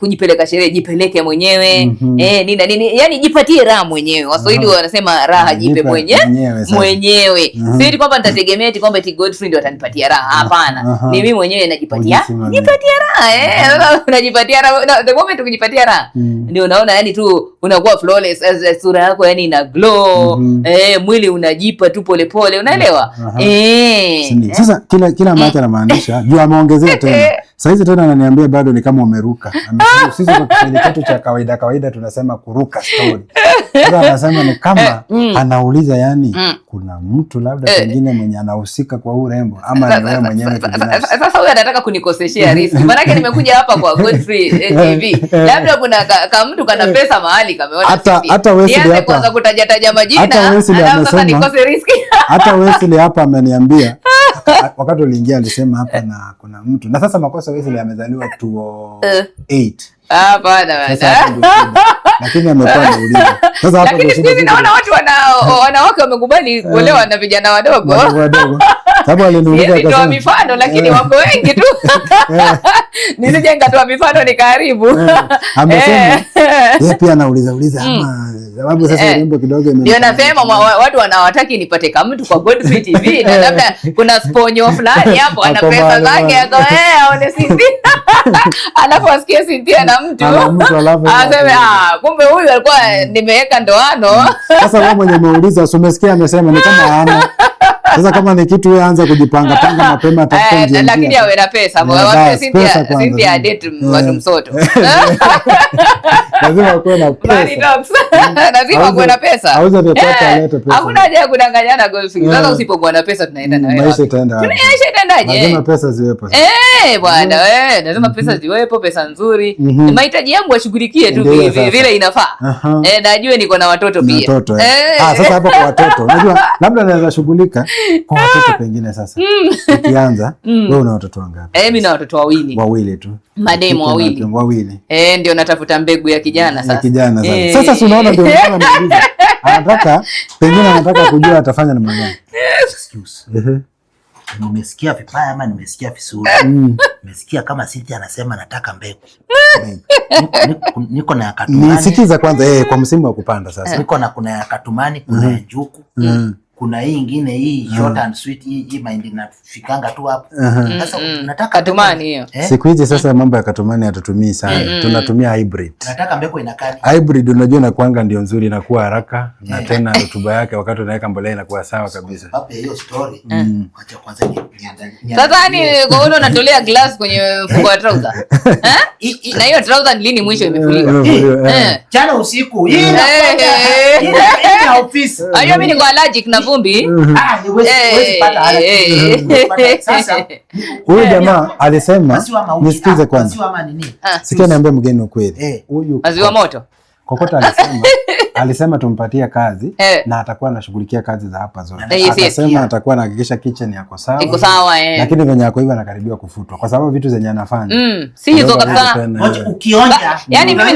kujipeleka sherehe, jipeleke mwenyewe. Nini yani jipatie raha mwenyewe. Waswahili wanasema raha jipe mwenyewe. Sio kwamba nitategemea eti kwamba eti Godfrey ndio atanipatia raha. Hapana. Ni mimi mwenyewe najipatia raha. Unajipatia raha. The moment ukijipatia raha ndio unaona yani tu unakuwa flawless, sura yako yani ina glow. Mwili unajipa tu pole pole, unaelewa? Sasa kila mara anamaanisha juu ameongezea tena. Sasa hizi tena ananiambia bado ni kama umeruka. Sisi kwa Kiswahili chetu cha kawaida tunasema kuruka story. Sasa anasema ni kama anauliza yani kuna mtu labda pengine mwenye anahusika kwa urembo ama ni wewe mwenyewe. Sasa huyu anataka kunikoseshia risk. Maana yake nimekuja hapa kwa Godfrey TV. Labda kuna mtu kana pesa mahali kameona. Hata Wesley hapa kwanza kutaja majina. Sasa nikose risk. Hata Wesley hapa ameniambia wakati uliingia alisema hapa na kuna mtu. Na sasa makosa Wesley amezaliwa 2008. Bana. Lakini amekuwa anauliza. Sasa hapo lakini naona watu wanawake wamekubali kuolewa na vijana wadogo. Sababu aliniuliza akasema mifano lakini wako wengi tu. Nisije nikatoa mifano ni karibu. Amesema yeye pia anauliza ama sababu sasa urembo kidogo ndio nasema watu wanawataki nipate kama mtu kwa Godfrey TV na labda kuna sponyo fulani hapo ana pesa zake aone Cynthia. Alafu asikie Cynthia na mtu aseme kumbe huyu alikuwa nimeweka ndoano. Sasa wewe mwenye umeuliza umesikia amesema ni kama ana. Sasa kama ni kitu wewe anza kujipanga mapema atafuta njia. Lakini awe na pesa. Cynthia date watu msoto. Lazima uwe na pesa. Lazima uwe na pesa. Auza vyote alete pesa. Hakuna haja ya kudanganyana Godfrey. Sasa usipokuwa na pesa tunaenda na wewe. Maisha itaenda. Lazima pesa ziwepo. Bwana lazima pesa ziwepo, pesa nzuri. Mahitaji yangu ashughulikie tu vile inafaa. Najua niko na watoto pia. Sasa hapo kwa watoto. Unajua labda naweza shughulika kwa watoto pengine sasa. Ukianza wewe una watoto wangapi? Mimi na watoto wawili tu. Mademo wawili. Ndio natafuta mbegu ya kijana sasa. Sasa si unaona ndio anauliza. Anataka kujua atafanya namna gani. Nimesikia vibaya ama nimesikia vizuri? Nimesikia kama Cynthia anasema nataka mbegu. Niko na katumani. Nisikiza kwanza kwa msimu wa kupanda sasa. Niko na kuna ya katumani, kuna ya njuku. Kuna hii nyingine hii short and sweet hii mahindi nafikanga tu hapo. Sasa nataka katumani hiyo. Siku hizi sasa mambo ya katumani hatutumii sana. Tunatumia hybrid. Nataka mbegu inakani. Hybrid unajua inakuanga ndio nzuri, inakuwa haraka na tena rutuba yake wakati unaweka mbolea inakuwa sawa kabisa. Hapo hiyo story. Acha kwanza niandalie. Sasa ni kwa hiyo unatolea glass kwenye mfuko wa trouser. Na hiyo trouser ni lini mwisho imefuliwa? Jana usiku. Hii na office. Ayo mimi niko allergic na vumbi. Huwezi pata allergic. Sasa huyu jamaa alisema nisikize kwanza. Sikia niambie mgeni ukweli. Huyu maziwa moto. Kokota alisema tumpatie kazi na atakuwa anashughulikia kazi za hapa zote. Akasema atakuwa anahakikisha kitchen yako sawa. Iko sawa Lakini venye yako hivyo anakaribia kufutwa kwa sababu vitu zenye anafanya. Si hizo kabisa. Ukionja. Yaani mimi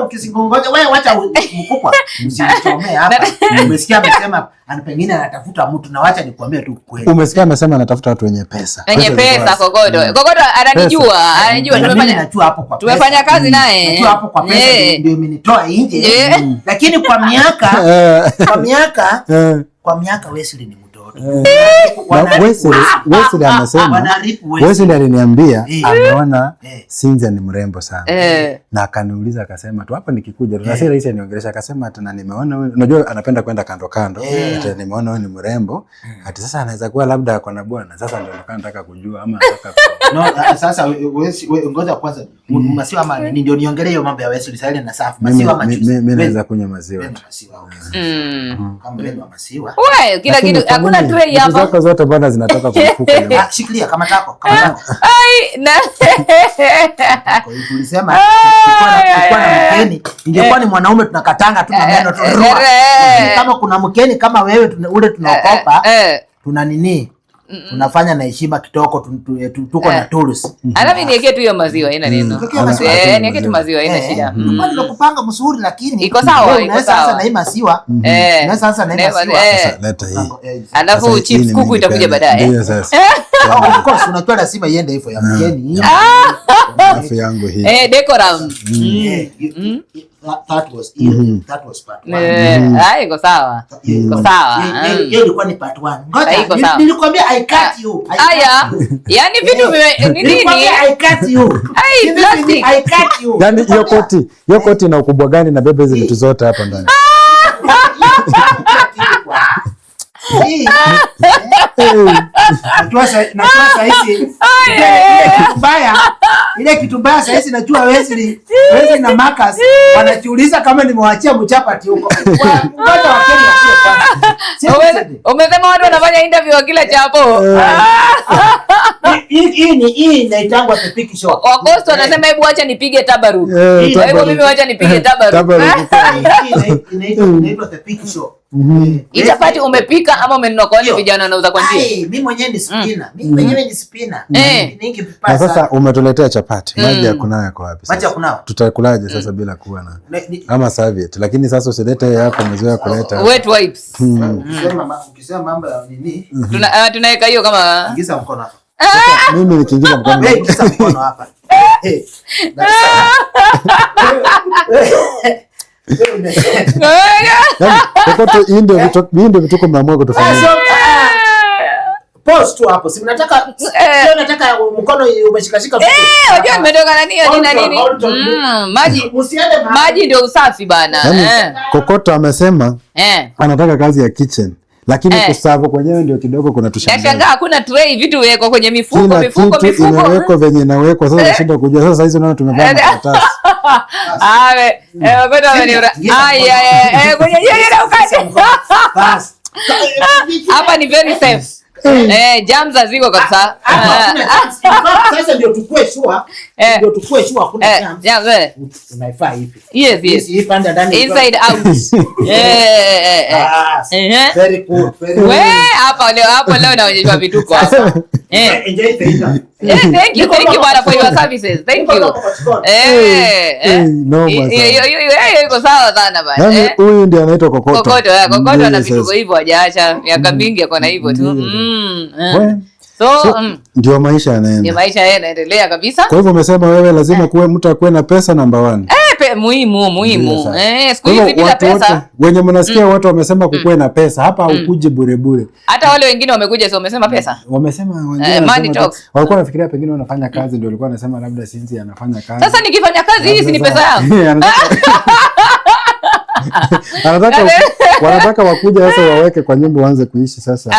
ukisingongoja wewe wacha mkubwa. Msichomee hapa. Umesikia amesema pengine anatafuta mtu na wacha nikwambie tu kweli. Umesikia amesema anatafuta watu wenye pesa. Wenye pesa Kokoto. Kokoto ananijua tumefanya kazi naye. Najua hapo kwa pesa ndio imenitoa nje. Lakini kwa miaka Wesley ni mtoto. Wesley anasema Wesley aliniambia ameona Cynthia ni mrembo sana. Na akaniuliza akasema tu hapa nikikuja tu na si rahisi aniongelesha akasema tena nimeona wewe unajua anapenda kwenda kando ati nimeona wewe ni mrembo ati sasa anaweza kuwa labda ako na bwana sasa ndio nataka kujua ama nataka sasa wewe ngoja kwanza maziwa ama ndio niongelee hiyo mambo ya Wesley Sahili na safu maziwa ama juice. Mimi naweza kunywa maziwa tu. Kama wewe wa maziwa. Wewe kila kitu hakuna tray hapa. Zako zote bwana zinatoka kwa mfuko. Shikilia kama tako. Ai na kwa hiyo tulisema tulikuwa na mkeni ingekuwa ni mwanaume tunakatanga tu na neno tu. Kama kuna mkeni kama wewe ule tunaokopa tuna nini tunafanya na heshima kitoko tuko na tools. Ana mimi niweke tu hiyo maziwa haina neno. Niweke tu maziwa haina shida. Kwa nini kupanga mzuri lakini iko sawa iko sawa. Sasa na hii maziwa. Na sasa na hii maziwa. Leta hii. Alafu chips kuku itakuja baadaye. Ndio sasa. Of course unajua lazima iende hivyo ya mgeni. Alafu yangu hii. Decorum. That was part 1. Iko sawa. Iko sawa. Hiyo ilikuwa ni part 1. Ngoja nilikwambia I cut you. Aya. Yaani vitu ni nini? I cut you. I cut you. Yaani hiyo koti na ukubwa gani na bebe hizo vitu zote hapa ndani? Najua sahizi ile kitu mbaya sahizi, najua Wesley na Marcus wanajiuliza kama nimewachia mchapati huko. Umesema watu wanafanya interview kila chapo. Hii inaitangwa the pick show. Wakosto wanasema hebu acha nipige tabaru. Hebu mimi acha nipige tabaru. Inaitwa the pick show. Chapati umepika ama umenunua kwa wale vijana wanauza kwa njia? Mimi mwenyewe ni spina. Mimi mwenyewe ni spina. Na sasa umetuletea chapati. Maji ya kunawa yako wapi sasa? Maji ya kunawa. Tutakulaje sasa bila kuwa na ama serviette? Lakini sasa usilete hapo umezoea kuleta wet wipes. Ukisema mambo ya nini? Tunaweka hiyo kama ingiza mkono hapa. Mimi nikiingiza mkono. Ingiza mkono hapa. Kokoto ndio vituko mnaamua kutufanyia. Post tu hapo. Si mnataka nataka mkono umeshikashika vitu. Unajua nimetoka na nini? Maji ndio usafi bana. Kokoto amesema anataka kazi ya kitchen. Lakini kusavu kwenyewe ndio kidogo kuna tushangaa. Nashangaa hakuna tray, vitu weko kwenye mifuko. Imewekwa venye inawekwa. Sasa nashinda kujua. Sasa hizo naona tumevaa karatasi. Ngoja waniora. Kwenye yeye na ukate. Hapa ni very safe. Germs haziko kabisa. Sasa ndio tukue sure. Kuna germs. Unaifaa hivi. Yes. Hii pande ndani. Inside out. Very good. Hapa leo naonyeshwa vituko hapa. Enjoy the interview. Thank you bwana for your services. Thank you. Iko sawa sana bwana. Huyu ndiye anaitwa Kokoto. Kokoto ana vituko hivyo hajaacha miaka mingi akona hivyo tu. So ndio maisha yanaenda. Ndio maisha yanaendelea kabisa. Kwa hivyo umesema wewe lazima kuwe mtu akuwe na pesa number 1. Muhimu. Siku hizi bila pesa. Wenye mnasikia watu wamesema kukuwe na pesa. Hapa ukuje bure. Hata wale wengine wamekuja sio wamesema pesa. Wamesema wengine walikuwa wanafikiria pengine wanafanya kazi ndio walikuwa wanasema labda Sinzi anafanya kazi. Sasa nikifanya kazi hii si ni pesa yangu. Wanataka wakuja sasa waweke kwa nyumba waanze kuishi sasa.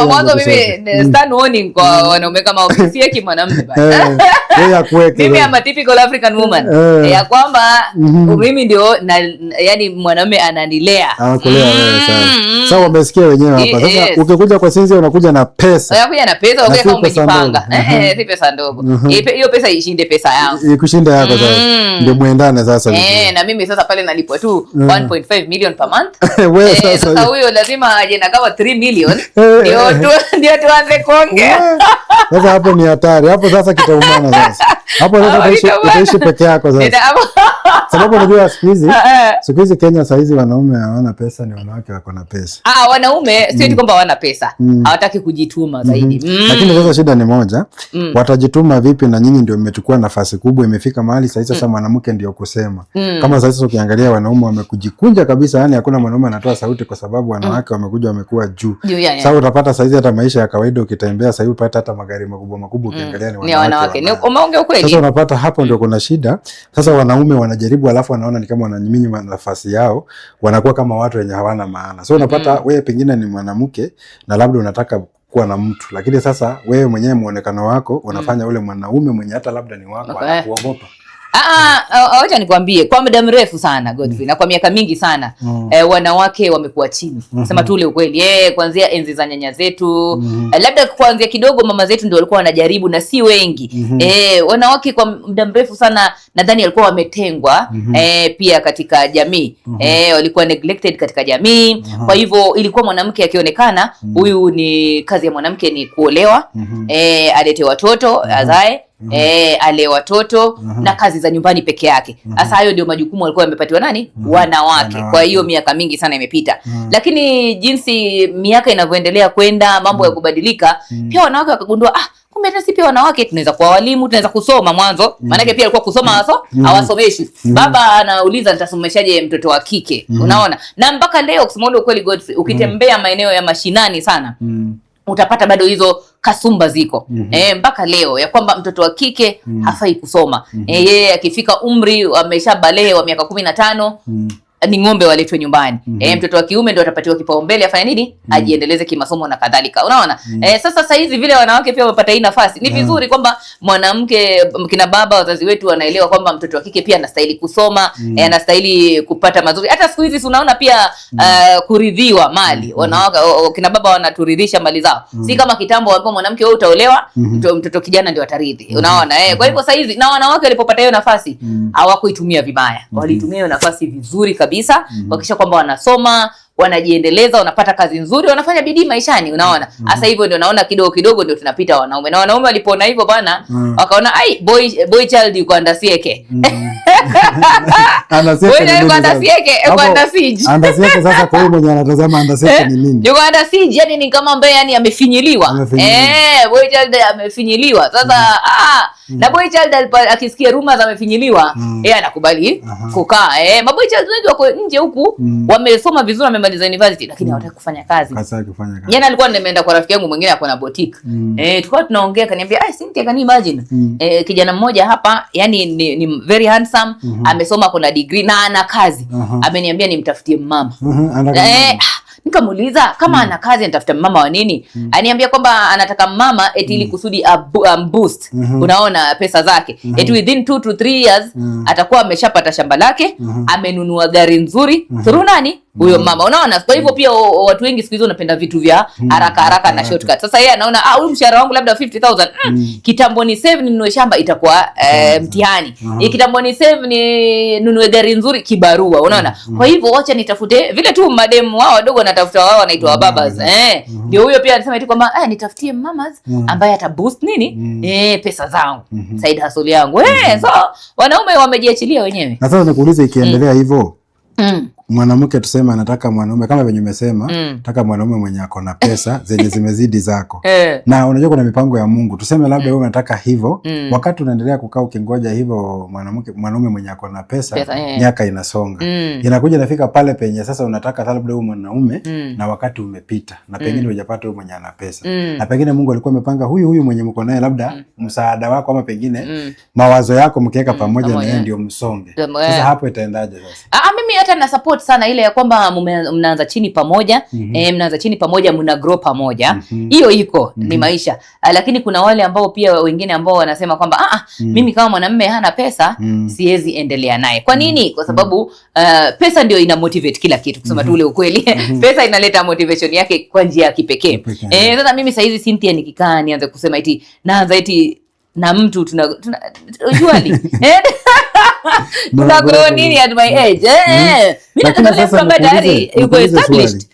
Mwanzo mimi stand warning kwa wanaume kama ofisi yake mwanamume bana. Yeye akuweke. Mimi am a typical African woman. Ya kwamba mimi ndio yani mwanamume ananilea. Anakulea wewe sasa. Sasa wamesikia wenyewe hapa. Sasa ukikuja kwa Sinzi unakuja na pesa. Unakuja na pesa ukiwa kama umejipanga. Si pesa ndogo. Hiyo pesa ishinde pesa yangu. Ikushinda yako sasa. Ndio muendane sasa. Na mimi sasa pale nalipwa tu 1.5 million per month. Sasa huyo lazima aje na kama 3 million ndio tuanze kuongea. Sasa hapo ni hatari. Hapo sasa kitaumana sasa. Hapo sasa utaishi peke yako sasa. Sababu unajua siku hizi Kenya saa hizi wanaume hawana pesa, ni wanawake wako na pesa. Wanaume sio eti kwamba hawana pesa. Hawataki kujituma zaidi. Lakini sasa shida ni moja. Watajituma vipi na nyinyi ndio mmechukua nafasi kubwa, imefika mahali saa hizi sasa mwanamke ndio kusema. Kama saa hizi ukiangalia wanaume wamekujikunja kabisa, yani hakuna mwanaume anatoa sauti kwa sababu wanawake wamekuja wamekuwa juu. Sasa utapata saa hizi hata maisha ya kawaida ukitembea saa hizi upata hata magari makubwa ukiangalia ni wanawake. Ni umeongea ukweli. Sasa unapata hapo ndio kuna shida. Sasa wanaume wanajaribu alafu wanaona ni kama wananyiminya nafasi yao, wanakuwa kama watu wenye hawana maana. So unapata wewe pengine ni mwanamke na labda unataka kuwa na mtu, lakini sasa wewe mwenyewe muonekano wako unafanya ule mwanaume mwenye hata labda ni wako anakuogopa. Acha nikwambie kwa muda mrefu sana Godfrey, na kwa miaka mingi sana wanawake wamekuwa chini. Sema tu ule ukweli. Kuanzia enzi za nyanya zetu, labda kuanzia kidogo mama zetu ndio walikuwa wanajaribu na si wengi. Wanawake kwa muda mrefu sana nadhani walikuwa wametengwa pia katika jamii. Walikuwa neglected katika jamii. Kwa hivyo ilikuwa mwanamke akionekana huyu ni kazi ya mwanamke ni kuolewa, alete watoto, azae ale watoto na kazi za nyumbani peke yake. Sasa hayo ndio majukumu walikuwa wamepatiwa nani? Wanawake. Kwa hiyo miaka mingi sana imepita. Lakini jinsi miaka inavyoendelea kwenda, mambo ya kubadilika, pia wanawake wakagundua kumbe hata sisi pia wanawake tunaweza kuwa walimu, tunaweza kusoma mwanzo. Maana pia alikuwa kusoma hawasomeshi. Baba anauliza nitasomeshaje mtoto wa kike? Unaona? Na mpaka leo kusema ukweli Godfrey, ukitembea maeneo ya mashinani sana, utapata bado hizo kasumba ziko. Mpaka leo ya kwamba mtoto wa kike hafai kusoma. Yeye akifika umri ameshabalehe wa miaka 15, ni ng'ombe waletwe nyumbani. Mtoto wa kiume ndio atapatiwa kipaumbele afanye nini? Ajiendeleze kimasomo na kadhalika. Unaona? Sasa hizi vile wanawake pia wapata hii nafasi. Ni vizuri kwamba mwanamke, kina baba, wazazi wetu wanaelewa kwamba mtoto wa kike pia anastahili kusoma, anastahili kupata mazuri. Hata siku hizi tunaona pia kuridhiwa mali. Wanawake, kina baba wanaturidhisha mali zao. Si kama kitambo walikuwa mwanamke wewe utaolewa, mtoto kijana ndio atarithi. Unaona? Kwa hivyo sasa hizi na wanawake walipopata hiyo nafasi, hawakuitumia vibaya. Walitumia hiyo nafasi vizuri kabisa, wakisha kwamba wanasoma, wanajiendeleza, wanapata kazi nzuri, wanafanya bidii maishani. Unaona? Sasa hivyo ndio naona kidogo kidogo ndio tunapita wanaume. Na wanaume walipoona hivyo bwana, wakaona boy child yuko andasieke. Andasieke sasa kwa hiyo mwenye anatazama andasieke ni nini? Yuko andasieke, yani ni kama ambaye yani amefinyiliwa. Boy child amefinyiliwa. Sasa na boy child akisikia rumors amefinyiliwa, yeye anakubali kukaa. Maboy child wengi wako nje huku, wamesoma vizuri, wamemaliza university, lakini hawataka kufanya kazi. Jana alikuwa nimeenda kwa rafiki yangu mwingine akona boutique. Tulikuwa tunaongea, kaniambia Cynthia, can you imagine? Kijana mmoja hapa, yani ni very handsome, amesoma, kuna degree na ana kazi. Ameniambia nimtafutie mama. Nikamuuliza kama ana kazi anatafuta mama wa nini? Aniambia kwamba anataka mama eti ili kusudi boost, unaona, pesa zake. Eti within 2 to 3 years atakuwa ameshapata shamba lake, amenunua gari nzuri. Through nani? Huyo mama. Unaona? Kwa hivyo pia watu wengi siku hizo wanapenda vitu vya haraka haraka na shortcut. Sasa yeye anaona huyu mshahara wangu labda 50,000, kitambo ni save ninunue shamba itakuwa mtihani. Kitambo ni save ni nunue gari nzuri kibarua. Unaona? Kwa hivyo wacha nitafute vile tu mademu wao wadogo natafuta wao wanaitwa babas. Ndio huyo pia anasema eti kwamba nitafutie mamas ambaye ata boost nini? Pesa zangu. Side hustle yangu. So wanaume wamejiachilia wenyewe. Na sasa nikuulize, ikiendelea hivyo, mwanamke tuseme anataka mwanaume kama venye umesema, nataka mwanaume mwenye ako na pesa zenye zimezidi zako. Na unajua kuna mipango ya Mungu. Tuseme labda wewe unataka hivyo, wakati unaendelea kukaa ukingoja hivyo mwanaume mwenye ako na pesa, miaka inasonga. Inakuja nafika pale penye sasa unataka labda wewe mwanaume, na wakati umepita na pengine hujapata wewe mwenye ana pesa. Na pengine Mungu alikuwa amepanga huyu mwenye mko naye labda msaada wako ama pengine mawazo yako mkiweka pamoja na yeye ndio msonge. Sasa hapo itaendaje sasa? Mimi hata na support sana ile ya kwamba mnaanza chini pamoja, mnaanza chini pamoja, mna grow pamoja. Hiyo iko ni maisha. Lakini kuna wale ambao pia wengine ambao wanasema kwamba mimi kama mwanamume hana pesa siwezi endelea naye. Kwa nini? Kwa sababu pesa ndio ina motivate kila kitu. Kusema tu ule ukweli. Pesa inaleta motivation yake kwa njia ya kipekee. Sasa mimi sasa hizi Cynthia nikikaa nianze kusema eti naanza eti na mtu usually grow nini at my age. Mimi nataka kwamba tayari yuko established.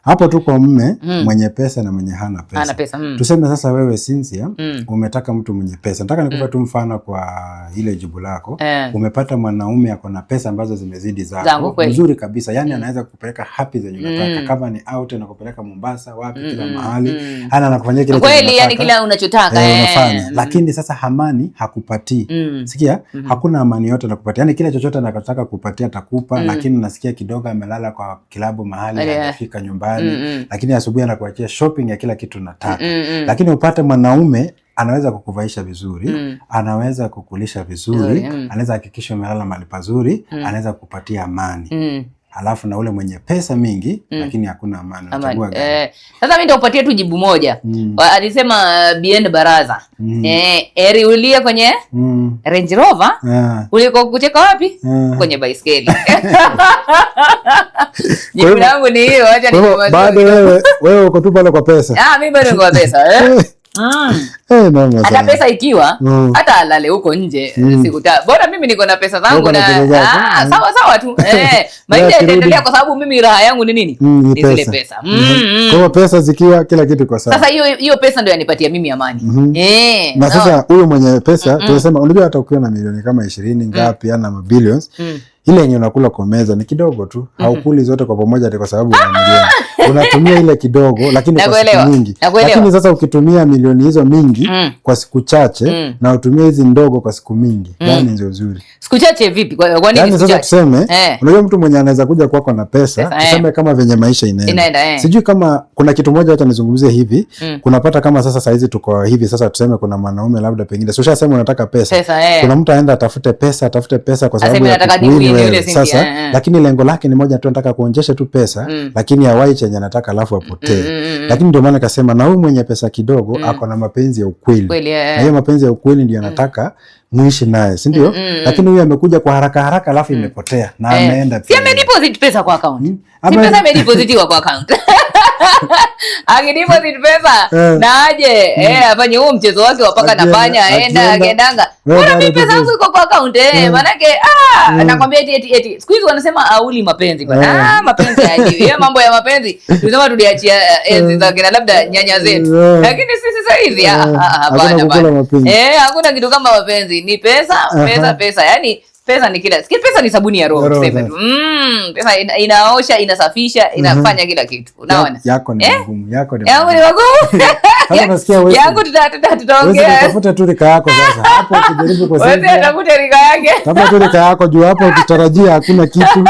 Hapo tuko mme mwenye pesa na mwenye hana pesa. Tuseme sasa wewe Cynthia, umetaka mtu mwenye pesa. Nataka nikupe tu mfano kwa ile jibu lako. Umepata mwanaume ako na pesa ambazo zimezidi zako. Nzuri kabisa. Yani anaweza kukupeleka happy zenye unataka. Kama ni out na kupeleka Mombasa, wapi, kila mahali. Anakufanyia kile kweli, yani kila unachotaka. Unafanya. Lakini sasa amani hakupatii. Sikia? Hakuna amani yote anakupatia. Yani kila chochote anachotaka kupatia atakupa, lakini unasikia kidogo amelala kwa kilabu mahali anafika nyumbani. Lakini asubuhi anakuachia shopping ya kila kitu nataka. Lakini upate mwanaume anaweza kukuvaisha vizuri, anaweza kukulisha vizuri, anaweza hakikisha umelala mahali pazuri, anaweza kukupatia amani. Alafu na ule mwenye pesa mingi lakini hakuna amani. Unachagua gani? Sasa mimi nitakupatia tu jibu moja. Alisema Bien Baraza. Eri ulie kwenye Range Rover, uliko kucheka wapi? Kwenye baiskeli. Jibu langu ni hiyo, acha bado wewe uko tu pale kwa pesa. Mimi bado kwa pesa. Hata pesa ikiwa hata alale huko nje siku tatu. Bora mimi niko na pesa zangu na sawa sawa tu. Maisha yataendelea kwa sababu mimi raha yangu ni nini? Ni zile pesa. Kwa hiyo pesa zikiwa kila kitu kwa sawa. Sasa hiyo pesa ndio yanipatia mimi amani. Na sasa huyo mwenye pesa tunasema unajua hata ukiwa na milioni kama 20 ngapi ana billions ile yenye unakula kwa meza ni kidogo tu. Haukuli zote kwa pamoja kwa sababu una milioni. Unatumia ile kidogo lakini kwa siku nyingi. Lakini sasa ukitumia milioni hizo mingi kwa siku chache na utumie hizi ndogo kwa siku mingi, yani ndio nzuri. Siku chache vipi? Kwa nini yani sasa tuseme unajua mtu mwenye anaweza kuja kwako na pesa, tuseme kama venye maisha inaenda. Sijui kama kuna kitu moja hata nizungumzie hivi, kunapata kama sasa hizi tuko hivi sasa tuseme kuna mwanaume labda pengine sio shasema unataka pesa. Kuna mtu aenda atafute pesa kwa sababu sasa lakini lengo lake ni moja tu, anataka kuonjesha tu pesa lakini hawai chenye anataka alafu apotee. Lakini ndio maana nikasema na huyu mwenye pesa kidogo ako na mapenzi ya ukweli. Na hiyo mapenzi ya ukweli ndio anataka muishi naye, si ndio? Lakini huyu amekuja kwa haraka alafu imepotea na ameenda pia. Si amedeposit pesa kwa account. Si pesa amedepositiwa kwa account. Akideposit pesa na aje afanye huo mchezo wake wa paka na panya agendanga. Bora mimi pesa yangu iko kwa account manake nakwambia eti siku hizi wanasema auli mapenzi bwana. Mapenzi haji. Hiyo mambo ya mapenzi tunasema tuliachia enzi za kina labda nyanya zetu. Lakini sisi sasa hivi hapana bwana. Hakuna kitu kama mapenzi, ni pesa. Yaani pesa ni kila. Pesa ni sabuni ya roho tuseme tu. Pesa inaosha, inasafisha, inafanya kila kitu. Unaona? Yako ni ngumu, yako ni ngumu. Sasa nasikia wewe. Yangu tutaongea. Wewe tafuta tu rika yako sasa. Hapo ukijaribu kwa sasa. Wewe tafuta rika yake. Tafuta tu rika yako juu hapo ukitarajia hakuna kitu.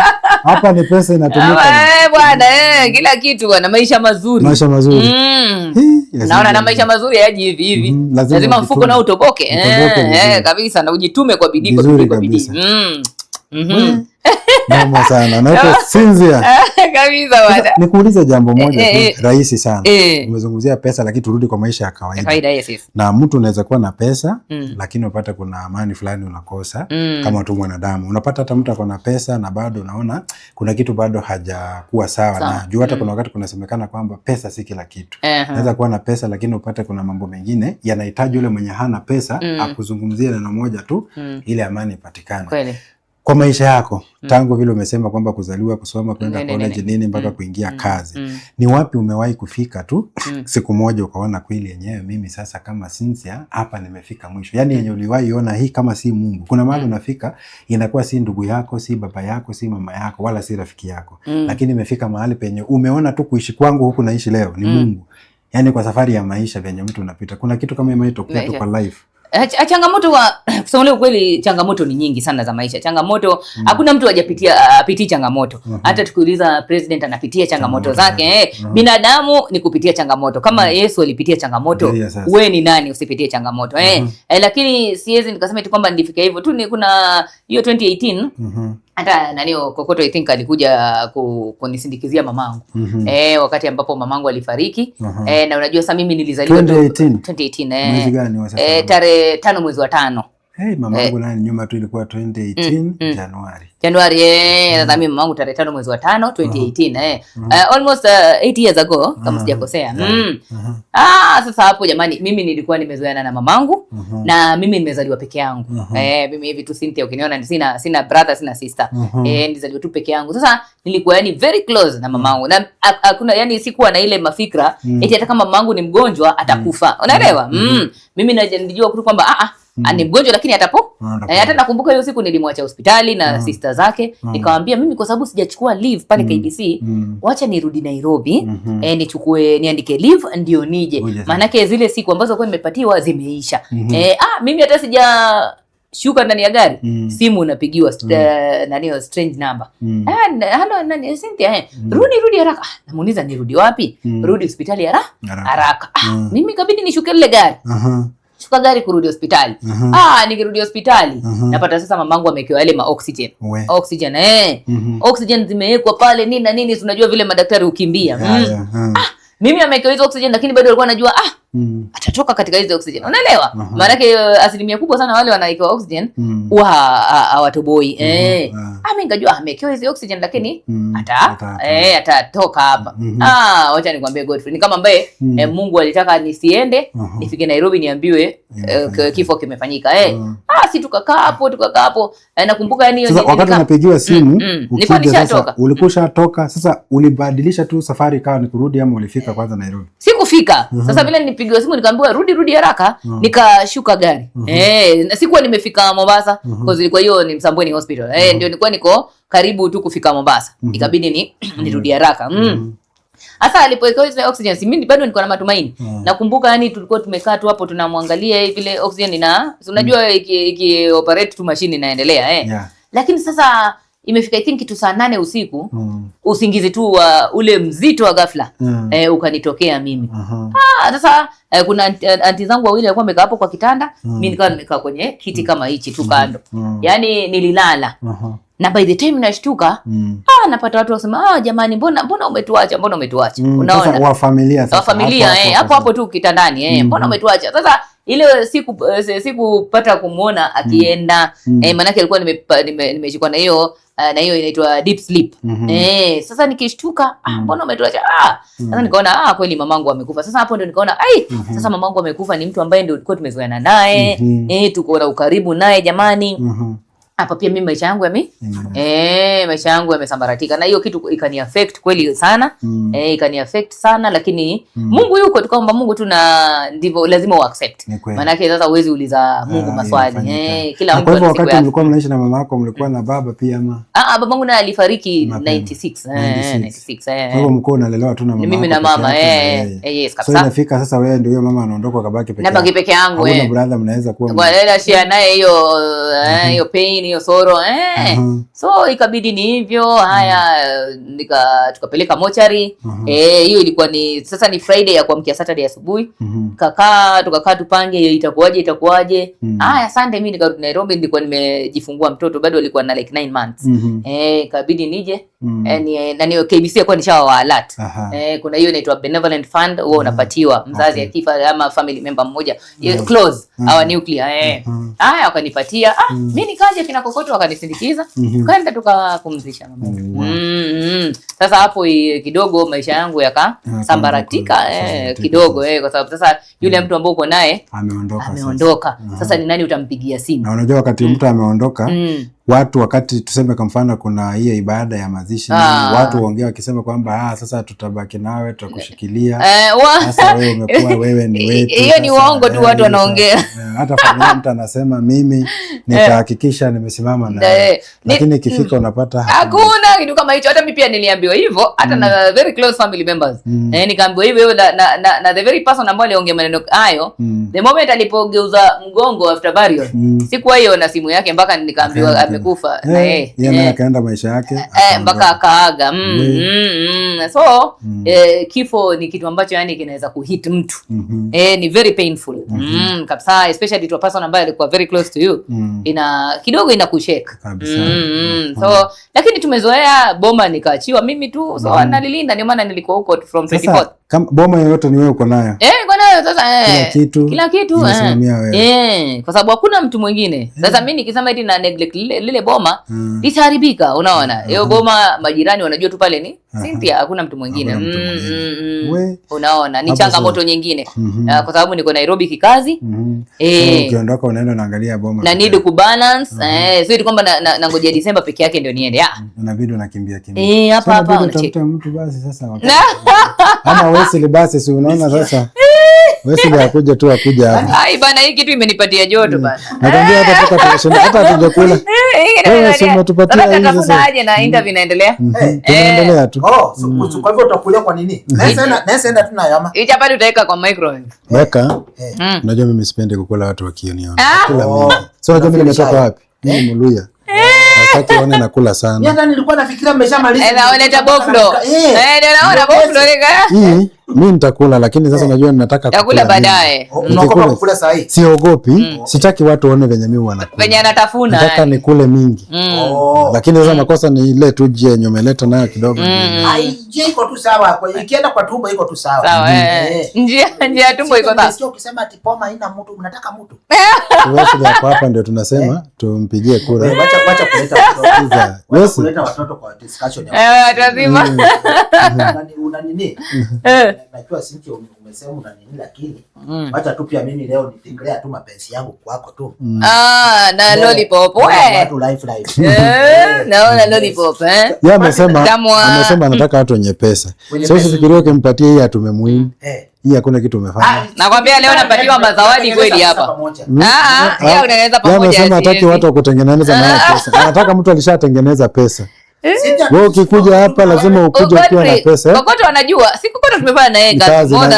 Hapa ni pesa inatumika. Bwana kila kitu bwana, maisha mazuri. Maisha mazuri. Naona na maisha mazuri yaji hivi hivi. Lazima mfuko na utoboke. Kabisa na ujitume kwa bidii kwa bidii. Mama sana. Naitwa Cynthia. Kabisa bwana. Nikuulize jambo moja tu rahisi sana. Umezungumzia pesa lakini turudi kwa maisha ya kawaida. Yes. Na mtu unaweza kuwa na pesa lakini upate kuna amani fulani unakosa kama tu mwanadamu. Unapata hata mtu ako na pesa na bado unaona kuna kitu bado hajakuwa sawa na juu hata kuna wakati kunasemekana kwamba pesa si kila kitu. Unaweza kuwa na pesa lakini upate kuna mambo mengine yanahitaji yule mwenye hana pesa akuzungumzie neno moja tu ili amani ipatikane. Kweli. Kwa maisha yako tangu vile umesema kwamba kuzaliwa, kusoma, kwenda college nini mpaka kuingia kazi, ni wapi umewahi kufika tu siku moja ukaona kweli yenyewe mimi sasa kama Cynthia hapa nimefika mwisho? Yani yenye uliwahi ona hii kama si Mungu. Kuna mahali unafika inakuwa si ndugu yako, si baba yako, si mama yako wala si rafiki yako. Lakini imefika mahali penye umeona tu kuishi kwangu huku naishi leo ni Mungu. Yani kwa safari ya maisha venye mtu unapita kuna kitu kama imetokea tu kwa life. Changamoto kusema ukweli, changamoto ni nyingi sana za maisha. Changamoto hakuna mtu apitii changamoto. Hata tukiuliza president anapitia changamoto zake. Binadamu ni kupitia changamoto. Kama Yesu alipitia changamoto, wewe ni nani usipitie changamoto? Lakini siwezi nikasema eti kwamba nilifika hivyo tu. Kuna hiyo 2018 hata nanio Kokoto I think alikuja kunisindikizia mamangu. Wakati ambapo mamangu alifariki. Na unajua sasa mimi nilizaliwa 2018. Mwezi gani wa sasa? Tarehe 5 mwezi wa 5. Mamangu nani nyuma tu ilikuwa 2018 Januari. Na mimi mamangu tarehe 5 mwezi wa 5 2018. Almost 8 years ago kama sijakosea. Sasa hapo jamani, mimi nilikuwa nimezoeana na mamangu na mimi nimezaliwa peke yangu. Mimi hivi tu Cynthia ukiniona sina brother, sina sister. Nilizaliwa tu peke yangu. Sasa nilikuwa yani very close na mamangu. Na hakuna yani sikuwa na ile mafikra eti hata kama mamangu ni mgonjwa atakufa. Unaelewa? Mimi nilijua tu kwamba ni mgonjwa lakini atapo. Hata nakumbuka hiyo siku nilimwacha hospitali na sister zake. Nikamwambia mimi kwa sababu sijachukua leave pale KBC, wacha nirudi Nairobi niandike leave ndio nije. Maana yake zile siku ambazo kwa nimepatiwa zimeisha. Mimi hata shuka ndani ya gari, simu unapigiwa strange number. Hello nani Cynthia, rudi haraka. Namuuliza nirudi wapi? Rudi hospitali haraka. Mimi kabidi nishuke ile gari. Shuka gari kurudi hospitali. Nikirudi hospitali napata sasa mamangu amewekewa yale oxygen. Oxygen zimewekwa pale nini na nini, tunajua vile madaktari ukimbia. Mimi amewekewa hizo oxygen lakini bado alikuwa anajua atatoka katika hizo oxygen, unaelewa? Maana yake asilimia kubwa sana wale wanawekewa oxygen huwa hawatoboi. Mimi nikajua amewekewa hizo oxygen lakini atatoka hapa. Wacha nikwambie Godfrey, ni kama ambaye Mungu alitaka nisiende nifike Nairobi niambiwe kifo kimefanyika. Si tukakaa hapo nakumbuka yani sasa wakati unapigiwa simu ulikuwa ushatoka, sasa ulibadilisha tu safari ikawa ni kurudi ama ulifika kwanza Nairobi? Sikufika. Sasa vile nilipigiwa simu nikaambiwa rudi haraka, nikashuka gari. Na sikuwa nimefika Mombasa kwa ilikuwa hiyo ni Msambweni hospital. Ndio nilikuwa niko karibu tu kufika Mombasa. Ikabidi nirudi haraka. Sasa alipoweka hizo oxygen mimi bado nilikuwa na matumaini. Nakumbuka yani tulikuwa tumekaa tu hapo tunamwangalia vile oxygen unajua iki operate tu machine inaendelea Lakini sasa imefika I think kitu saa 8 usiku usingizi tu ule mzito wa ghafla ukanitokea mimi. Sasa kuna anti zangu wawili walikuwa wamekaa hapo kwa kitanda, mimi nikawa nimekaa kwenye kiti kama hichi tu kando. Yaani nililala. Na by the time nashtuka napata watu wasema jamani mbona umetuacha unaona wa familia hapo tu kitandani mbona umetuacha. Sasa ile sikupata kumuona akienda maana yake alikuwa nimeshikwa na hiyo inaitwa deep sleep. Sasa nikishtuka mbona umetuacha sasa nikaona kweli mamangu amekufa. Sasa hapo ndio nikaona sasa mamangu amekufa ni mtu ambaye ndio tulikuwa tumezoeana naye tuko na ukaribu naye jamani. Hapa pia mimi maisha yangu yamesambaratika na hiyo kitu ikani affect kweli sana. Ikani affect sana lakini Mungu yuko, tukaomba Mungu tu na ndivyo lazima uaccept. Maana yake sasa uwezi uliza Mungu maswali. Kila mtu ana wakati mlikuwa mnaishi na mama yako mlikuwa na baba pia ama? Babangu naye alifariki 96. Kwa hivyo mko unalelewa tu na mama. Mimi na mama yes kabisa. So inafika sasa wewe ndio mama anaondoka kabaki peke yake. Nabaki peke yangu Hakuna brother mnaweza kuwa wala share naye hiyo pain hiyo sorrow so ikabidi ni hivyo. Tukapeleka mochari. Hiyo ilikuwa ni sasa ni Friday ya kuamkia Saturday asubuhi. Tukakaa tupange hiyo itakuwaje. Sunday mimi nikarudi Nairobi, nilikuwa nimejifungua mtoto bado alikuwa na like 9 months. Ikabidi nije na ni KBC kwa nishawa alert. Kuna hiyo inaitwa Benevolent Fund, huwa unapatiwa mzazi akifa ama family member mmoja close our nuclear. Wakanipatia mimi nikaja kina kokoto wakanisindikiza tukaenda tukapumzisha mama. Sasa hapo kidogo maisha yangu yakasambaratika kidogo kwa sababu sasa yule mtu ambaye uko naye ameondoka. Sasa ni nani utampigia simu? Na unajua wakati mtu ameondoka watu wakati tuseme kwa mfano kuna hiyo ibada ya mazishi watu waongea wakisema kwamba sasa tutabaki nawe tutakushikilia. Sasa wewe umekuwa wewe ni wetu. Hiyo ni uongo tu watu wanaongea. Hata familia mtu anasema mimi nitahakikisha nimesimama na lakini ikifika unapata hakuna kitu kama hicho. Hata mimi pia niliambiwa hivyo hata na very close family members. Nikaambiwa hivyo na the very person ambaye aliongea maneno hayo the moment alipogeuza mgongo after burial sikuwa hiyo na simu yake mpaka nikaambiwa amekufa na yeye akaenda maisha yake mpaka akaaga. So kifo ni kitu ambacho yani kinaweza kuhit mtu. Ni very painful kabisa, especially to a person ambaye alikuwa very close to you. Kidogo inakushake kabisa. So lakini tumezoea boma nikaachiwa mimi tu so nalilinda, ndio maana nilikuwa huko from 24. Kama boma yoyote ni wewe uko nayo? Niko nayo sasa kila kitu kwa sababu hakuna mtu mwingine. Sasa mimi nikisema eti na neglect lile boma litaharibika, unaona. Hiyo boma majirani wanajua tu pale ni Cynthia, hakuna mtu mwingine. Unaona ni changamoto nyingine kwa sababu niko Nairobi kikazi. Ukiondoka unaenda unaangalia boma na need ku balance. Sio kwamba na ngojea Disemba peke yake ndio niende. Unabidi unakimbia hapa unatafuta mtu basi sasa ama Wesley basi si unaona sasa Wesley akuja hapa. Bana hii kitu imenipatia joto bana. Nakwambia hata tukashinda hata tungekula. Wewe si umetupatia hii sasa. Aje na interview inaendelea. Tunaendelea tu. Kwa hivyo utakulia kwa nini? Naenda tu na yama. Hii chapati utaweka kwa microwave. Weka. Unajua mimi sipendi kukula watu wakioniona. Kula mimi. So unajua mimi nimetoka wapi? Mimi Mluya. Nataki waone nakula sana. Nilikuwa nafikiria mmeshamaliza. Naona boflo. Naona boflo. Hii Mimi nitakula, lakini sasa najua ninataka kula baadaye. Unaogopa kukula saa hii? Siogopi. Sitaki watu waone venye mimi wanakula. Venye anatafuna. Nataka nikule mingi. Lakini sasa makosa ni ile tu je yenye umeleta nayo kidogo. Je, iko tu sawa. Kwa ikienda kwa tumbo iko tu sawa. Sawa. Njia tumbo iko sawa. Sio ukisema ati poma haina mtu, unataka mtu. Wewe hapa ndio tunasema tumpigie kura. Wacha kuleta watoto. Wewe kuleta watoto kwa discussion ya. Lazima. Una nini? Najua sinki umesema una nini, lakini wacha tu pia mimi leo nitingelea tu mapenzi yangu kwako tu. Na lollipop wewe. Watu life. Naona lollipop Yeye amesema anataka watu wenye pesa. Sasa usifikirie ukimpatia hii atumemuhimu. Hii hakuna kitu umefanya. Nakwambia leo napatiwa mazawadi kweli hapa. Yeye unaweza pamoja. Yeye amesema hataki watu wa kutengeneza nayo pesa. Anataka mtu alishatengeneza pesa. Wewe ukikuja hapa lazima ukuje ukiwa na pesa. Kokoto wanajua, si Kokoto tumefanya na yeye kazi more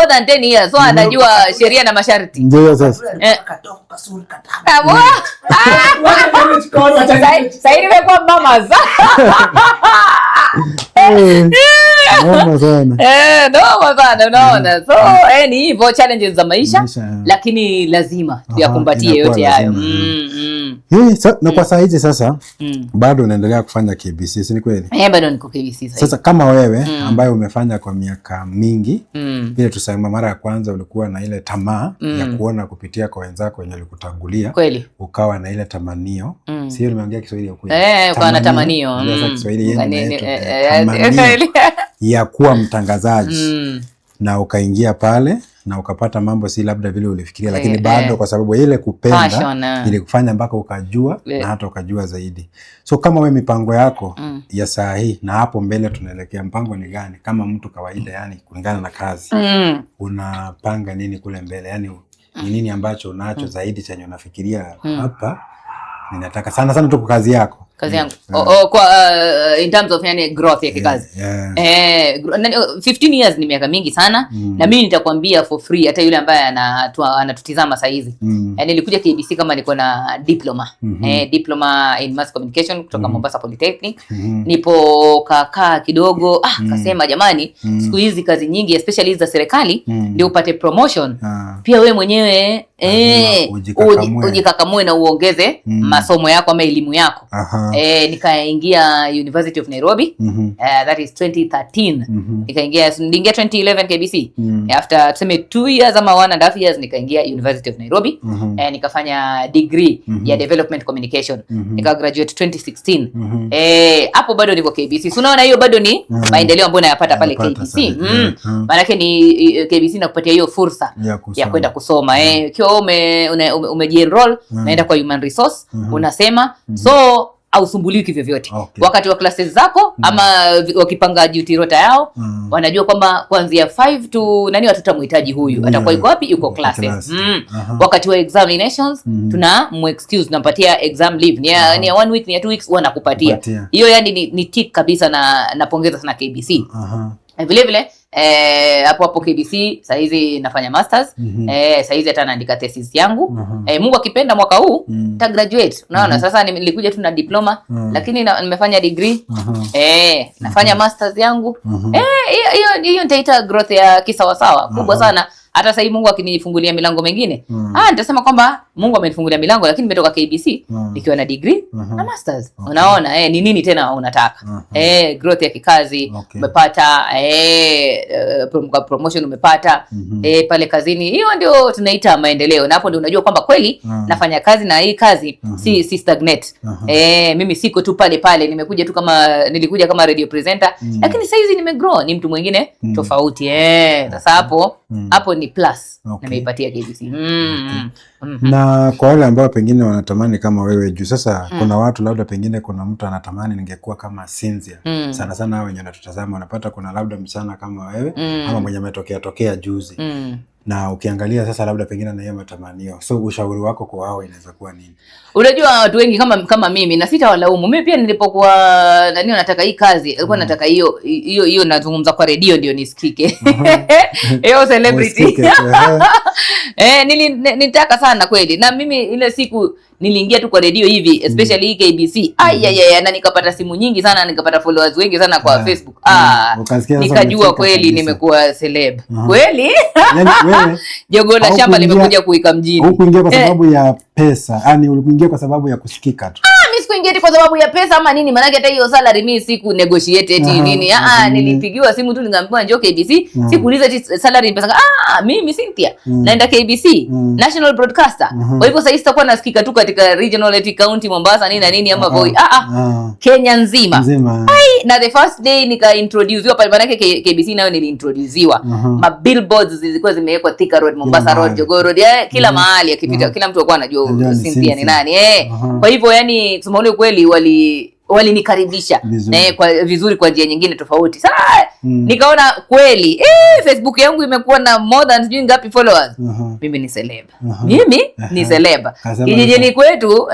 than 10 years. So anajua sheria na masharti. Ndio sasa. Sasa nimekuwa mama za. Noma sana. Noma sana unaona. So ni hivyo challenges za maisha, lakini lazima tuyakumbatie yote hayo. Na kwa saa hizi sasa bado unaendelea kufanya KBC, si ni kweli? Bado niko KBC sasa. Sasa kama wewe ambaye umefanya kwa miaka mingi, ile tuseme mara ya kwanza ulikuwa na ile tamaa ya kuona kupitia kwa wenzako wenye walikutangulia. Kweli. Ukawa na ile tamanio. Sio nimeongea Kiswahili kweli? Ukawa na tamanio. Ndio Kiswahili yenyewe. Ya kuwa mtangazaji na ukaingia pale na ukapata mambo si labda vile ulifikiria, lakini bado kwa sababu ile kupenda ili kufanya mpaka ukajua na hata ukajua zaidi. So kama we mipango yako ya saa hii na hapo mbele tunaelekea, mpango ni gani kama mtu kawaida, yani kulingana na kazi unapanga nini kule mbele, yani ni nini ambacho unacho zaidi chenye unafikiria hapa ninataka sana tu kwa kazi yako? Kazi yangu kwa in terms of yani growth ya kikazi. 15 years ni miaka mingi sana. Na mimi nitakwambia for free, hata yule ambaye anatutizama saa hizi, nilikuja KBC kama niko na diploma diploma in mass communication kutoka Mombasa Polytechnic. Nipo kakaa kidogo kasema jamani, siku hizi kazi nyingi especially za serikali ndio upate promotion pia wewe mwenyewe ujikakamue na uongeze masomo yako ama elimu yako. Nikaingia University of Nairobi, that is 2013. Niliingia 2011 KBC. After tuseme 2 years ama 1.5 years nikaingia University of Nairobi, nikafanya degree ya development communication. Nika graduate 2016. Hapo bado niko KBC. So unaona hiyo bado ni maendeleo ambayo nayapata pale KBC. Maana yake ni KBC nakupatia hiyo fursa ya kwenda kusoma. Ikiwa umejienroll naenda kwa human resource, unasema so ausumbuliwi kivyo vyote. Wakati wa classes zako ama wakipanga duty rota yao, wanajua kwamba kuanzia 5 to nani watutamhitaji huyu, atakuwa yuko wapi, yuko classes. Wakati wa examinations tuna excuse, tunampatia exam leave ni ya 1 week, ni ya 2 weeks, wanakupatia hiyo. Yani ni tick kabisa, na napongeza sana KBC. Vile vile hapo KBC sasa hizi nafanya masters. Sasa hizi hata naandika thesis yangu. Mungu akipenda mwaka huu ta graduate. Unaona sasa nilikuja tu na diploma, lakini nimefanya degree. Nafanya masters yangu. Hiyo nitaita growth ya kisawasawa kubwa sana. Hata sasa hivi Mungu akinifungulia milango mengine, nitasema kwamba Mungu amenifungulia milango, lakini nimetoka KBC nikiwa na degree na masters. Unaona ni nini tena unataka? Growth ya kikazi umepata, promotion umepata pale kazini. Hiyo ndio tunaita maendeleo, na hapo ndio unajua kwamba kweli nafanya kazi na hii kazi si stagnate. Mimi siko tu pale, nimekuja tu nilikuja kama radio presenter, lakini sasa hizi nimegrow, ni mtu mwingine tofauti. Sasa hapo ni plus nimeipatia KBC. Na kwa wale ambao pengine wanatamani kama wewe juu sasa, kuna watu labda pengine kuna mtu anatamani ningekuwa kama Cynthia. Sana sana hao wenye wanatutazama wanapata kuna labda msana kama wewe ama mwenye ametokea juzi. Na ukiangalia sasa labda pengine na hiyo matamanio. So ushauri wako kwa wao inaweza kuwa nini? Unajua watu wengi kama mimi, na sitawalaumu. Mimi pia nilipokuwa nataka hii kazi, nilikuwa nataka hiyo nazungumza kwa radio ndio nisikike. Hiyo celebrity. Nilitaka sana sana kweli. Na mimi ile siku niliingia tu kwa redio hivi, especially hii KBC. Na nikapata simu nyingi sana, nikapata followers wengi sana kwa Facebook. Nikajua kweli nimekuwa celeb. Kweli? Yaani wewe Jogo la shamba limekuja kuika mjini. Hukuingia kwa sababu ya pesa. Yaani ulikuingia kwa sababu ya kusikika tu. Mimi sikuingia kwa sababu ya pesa ama nini, maana hata hiyo salary mimi siku negotiate eti nini. Nilipigiwa simu tu ningeambiwa njoo KBC, sikuuliza eti salary pesa. Mimi Cynthia naenda KBC, National Broadcaster. Kwa hivyo sasa sitakuwa nasikika tu katika regional eti county Mombasa nini na nini ama Voi. Kenya nzima. Na the first day nika introducewa pale, maana KBC nayo niliintroducewa. Ma billboards zilikuwa zimewekwa Thika Road, Mombasa Road, Jogoo Road, kila mahali akipita kila mtu alikuwa anajua Cynthia ni nani. Kwa hivyo yani kusema ule kweli walinikaribisha kwa vizuri kwa njia nyingine tofauti. Sasa nikaona kweli Facebook yangu imekuwa na more than sijui ngapi followers. Mimi ni celeb. Mimi ni celeb. Kijijini kwetu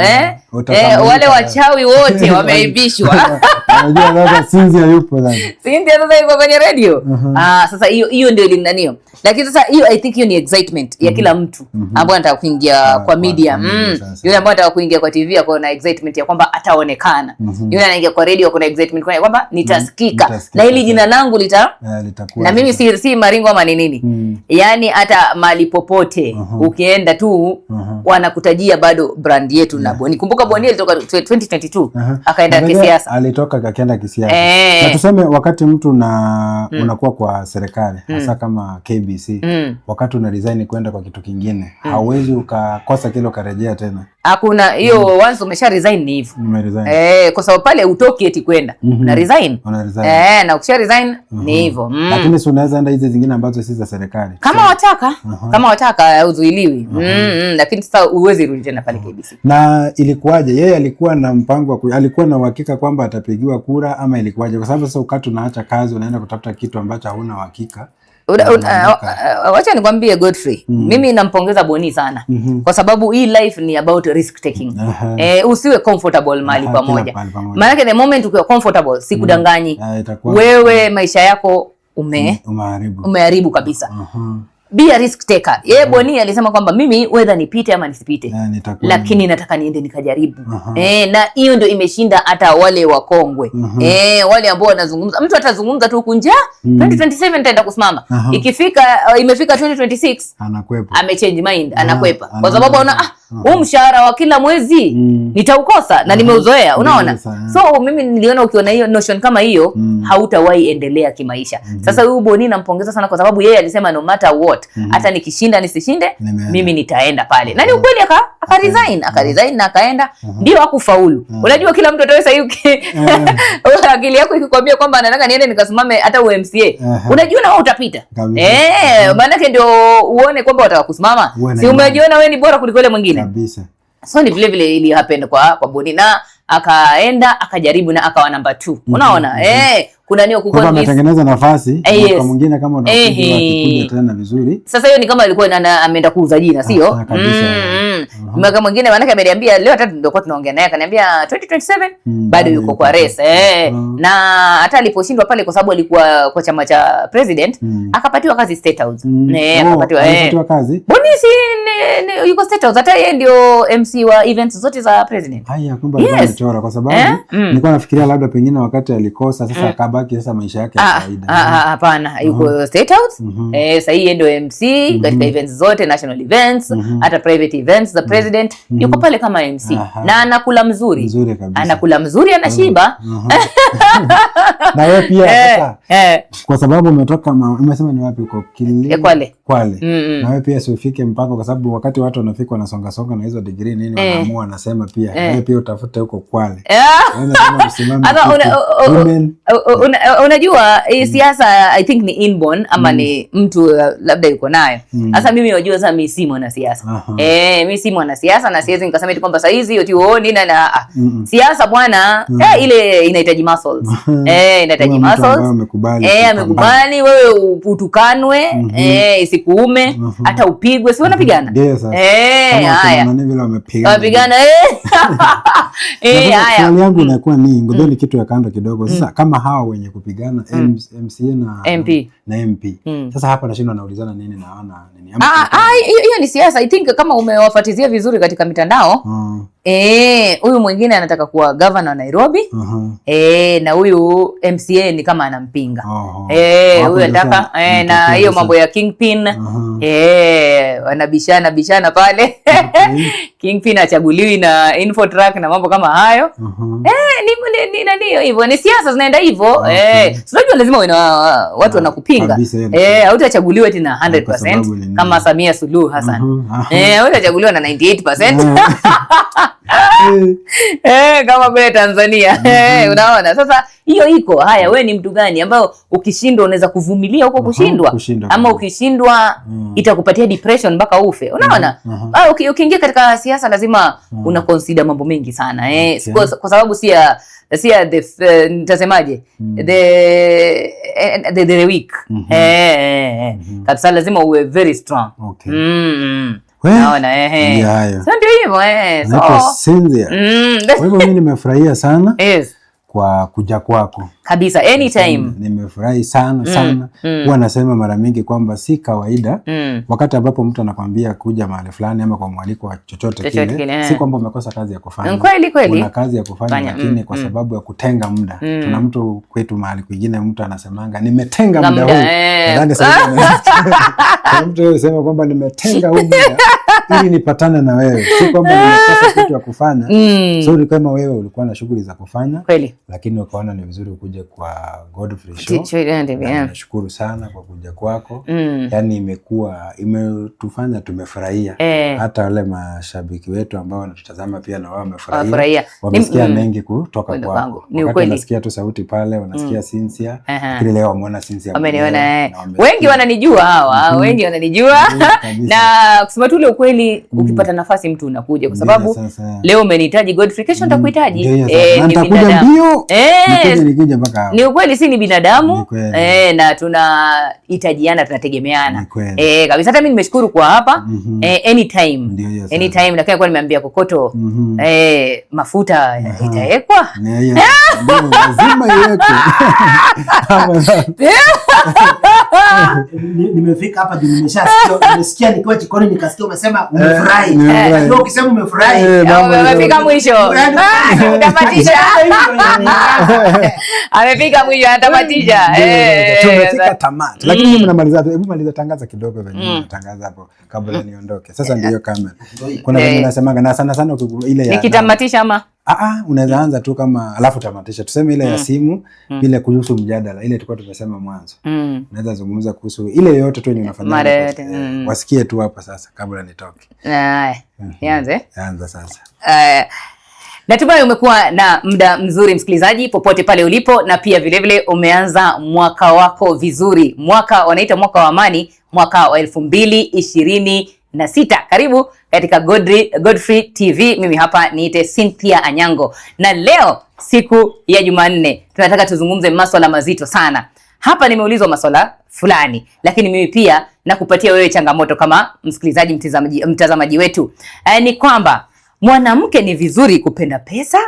wale wachawi wote wameibishwa. Unajua sasa Cynthia yupo sasa. Cynthia sasa yuko kwenye radio. Sasa hiyo ndio ilinanio. Lakini sasa hiyo I think hiyo ni excitement ya kila mtu ambaye anataka kuingia kwa media. Yule ambaye anataka kuingia kwa TV ako na excitement ya kwamba ataonekana. Yule anaingia kwa radio ako na excitement kwa kwamba nitasikika. Na hili jina langu litakuwa. Na mimi si maringo ama ni nini. Yaani hata mahali popote ukienda tu wanakutajia bado brand yetu na Boni. Kumbuka Boni alitoka 2022 akaenda kisiasa. Alitoka akaenda kisiasa. Na tuseme wakati mtu unakuwa kwa serikali hasa kama KBC, wakati una resign kwenda kwa kitu kingine, hauwezi ukakosa kile ukarejea tena. Hakuna hiyo once umesha resign ni hivyo. Kwa sababu pale utoki eti kwenda. Una resign. Na ukisha resign ni hivyo. Lakini si unaweza enda hizo zingine ambazo si za serikali. Kama wataka uzuiliwi. Lakini sasa uwezi rudi tena pale KBC. Na ilikuwaje? Yeye alikuwa na mpango alikuwa na uhakika kwamba atapigiwa kura ama ilikuwaje? Kwa sababu sasa ukati unaacha kazi unaenda kutafuta kitu ambacho hauna uhakika. Wacha nikwambie Godfrey, mimi nampongeza Boni sana kwa sababu hii life ni about risk taking. Usiwe comfortable mahali pamoja. Maana the moment ukiwa comfortable sikudanganyi. Wewe maisha yako umeharibu kabisa. Be a risk taker. Yeye Boni alisema kwamba mimi whether nipite ama nisipite, lakini nataka niende nikajaribu. Na hiyo ndio imeshinda hata wale wakongwe. Wale ambao wanazungumza, mtu atazungumza tu kunja 2027 nitaenda kusimama. Imefika 2026 anakwepa. Amechange mind, anakwepa. Kwa sababu anaona huu mshahara wa kila mwezi nitaukosa na nimeuzoea, unaona? So mimi niliona ukiona hiyo notion kama hiyo hautawahi endelea kimaisha. Sasa huyu Boni nampongeza sana kwa sababu yeye alisema no matter what, hata nikishinda nisishinde mimi nitaenda pale. Na ni ukweli akaresign na akaenda, ndio hakufaulu. Unajua kila mtu ataweza hiyo akili yako ikikwambia kwamba nataka niende nikasimame hata UMCA. Unajua na wewe utapita. Maana yake ndio uone kwamba wataka kusimama. Si umejiona wewe ni bora kuliko yule mwingine. Kabisa. So ni vile ili happen kwa Boni na akaenda akajaribu na akawa number 2. Unaona? Kuna nio kuko ametengeneza nafasi kwa mwingine kama unakuja tena vizuri. Sasa hiyo ni kama alikuwa ameenda kuuza jina, sio? Mwaka mwingine maana ameniambia leo hata ndio kwa tunaongea naye akaniambia 2027 bado yuko kwa race. Na hata aliposhindwa pale kwa sababu alikuwa kwa chama cha president akapatiwa kazi State House. Akapatiwa kazi. Boni yuko State House, hata yeye ndio MC wa events zote za president. Haya kumbe alikuwa anachora kwa sababu nilikuwa nafikiria labda pengine wakati alikosa sasa akabaki sasa maisha yake ya kawaida. Hapana, yuko State House. Sasa yeye ndio MC katika events zote, national events, hata private events za president. Yuko pale kama MC na anakula mzuri kabisa. Anakula mzuri, anashiba. Na wewe pia sasa kwa sababu umetoka umesema ni wapi uko Kwale. Na wewe pia usifike mpaka kwa sababu wakati watu wanafika wanasonga songa na hizo degree nini wanaamua wanasema pia wewe pia utafute huko Kwale. Unajua hii siasa I think ni inborn ama ni mtu labda yuko nayo. Sasa mimi najua sasa mimi si mwana siasa. Mimi si mwana siasa na siwezi nikasema eti kwamba saa hizi eti na siasa bwana ile inahitaji muscles. Inahitaji muscles. Amekubali wewe utukanwe, isikuume, hata upigwe, si wanapigana? Haya. Wapigana haya. Swali yangu inakuwa ni ngoja ni kitu ya kando kidogo. Sasa kama hawa wenye kupigana MCA na MP. Sasa hapa nashindwa naulizana nini naona nini. Hiyo ni siasa. I think kama umewafuatizia vizuri katika mitandao. Huyu mwingine anataka kuwa governor wa Nairobi. Na huyu MCA ni kama anampinga. Huyu anataka na hiyo mambo ya Kingpin. Wanabishana pale. Kingpin achaguliwi na Infotrack na mambo kama hayo. Ni hivyo, ni siasa zinaenda hivyo. Unajua lazima watu wanakupinga. Hautachaguliwa tena 100% kama Samia Suluhu Hassan. Hautachaguliwa na 98%. Kama kule Tanzania. Unaona? Sasa hiyo iko. Haya, wewe ni mtu gani ambao ukishindwa unaweza kuvumilia huko kushindwa? Ama ukishindwa itakupatia depression mpaka ufe. Unaona? Ukiingia katika siasa lazima una consider mambo mengi sana. Kwa sababu si nitasemaje? The weak. Kabisa lazima uwe very strong. Naona sasa ndio hivyo Cynthia. Kwa hivyo mimi nimefurahia sana kwa kuja kwako. Kabisa, anytime. Nimefurahi sana. Huwa nasema mara mingi kwamba si kawaida wakati ambapo mtu anakwambia kuja mahali fulani ama kwa mwaliko wa chochote kile, si kwamba umekosa kazi ya kufanya. Kweli. Una kazi ya kufanya lakini kwa sababu ya kutenga muda. Tuna mtu kwetu mahali kwingine mtu anasemanga nimetenga muda huu. Nadhani sasa mtu anasema kwamba nimetenga huu muda ili nipatane na wewe. Si kwamba nimekosa kitu ya kufanya. Sorry kama wewe ulikuwa na shughuli za kufanya. Kweli. Lakini ukaona ni vizuri kuja kwa Godfrey Show. Nashukuru sana kwa kuja kwako. Yaani imetufanya tumefurahia. Hata wale mashabiki wetu ambao wanatutazama pia na wao wamefurahia. Wamesikia mengi kutoka kwako. Wakati nasikia tu sauti pale, wanasikia Cynthia. Kile leo wameona Cynthia. Wameniona. Wengi wananijua hawa, wengi wananijua. Na kusema tu ile ukweli, ukipata nafasi mtu unakuja kwa sababu leo umenihitaji Godfrey, kesho nitakuhitaji. Nitakuja mbio. Ni ukweli, si ni binadamu na tunahitajiana, tunategemeana kabisa. Hata mimi nimeshukuru kwa hapa. Anytime na kwa nimeambia Kokoto mafuta itawekwa, lazima iwekwe. Nimefika hapa juu nimesikia nikiwa jikoni nikasikia umesema umefurahi. Ndio ukisema umefurahi umefika mwisho. Utamatisha. Amefika mwisho, atamatisha. Tumefika tamati. Lakini mimi namaliza, hebu maliza tangaza kidogo venye natangaza hapo kabla niondoke. Sasa ndio kamera. Kuna venye nasemaga na sana ile ya nikitamatisha ama unaweza anza tu kama alafu tamatisha. Tuseme ile ya simu, ile kuhusu mjadala, ile tulikuwa tumesema mwanzo. Unaweza zungumza kuhusu ile yote tu yenye unafanya. Wasikie tu hapa sasa kabla nitoke. Anza sasa. Natumai umekuwa na muda mzuri msikilizaji popote pale ulipo, na pia vilevile umeanza mwaka wako vizuri. Mwaka wanaita mwaka wa amani, mwaka wa 2026. Karibu katika Godfrey TV. Mimi hapa niite Cynthia Anyango. Na leo siku ya Jumanne tunataka tuzungumze masuala mazito sana. Hapa nimeulizwa masuala fulani, lakini mimi pia nakupatia wewe changamoto kama msikilizaji, mtazamaji wetu. Ni kwamba mwanamke ni vizuri kupenda pesa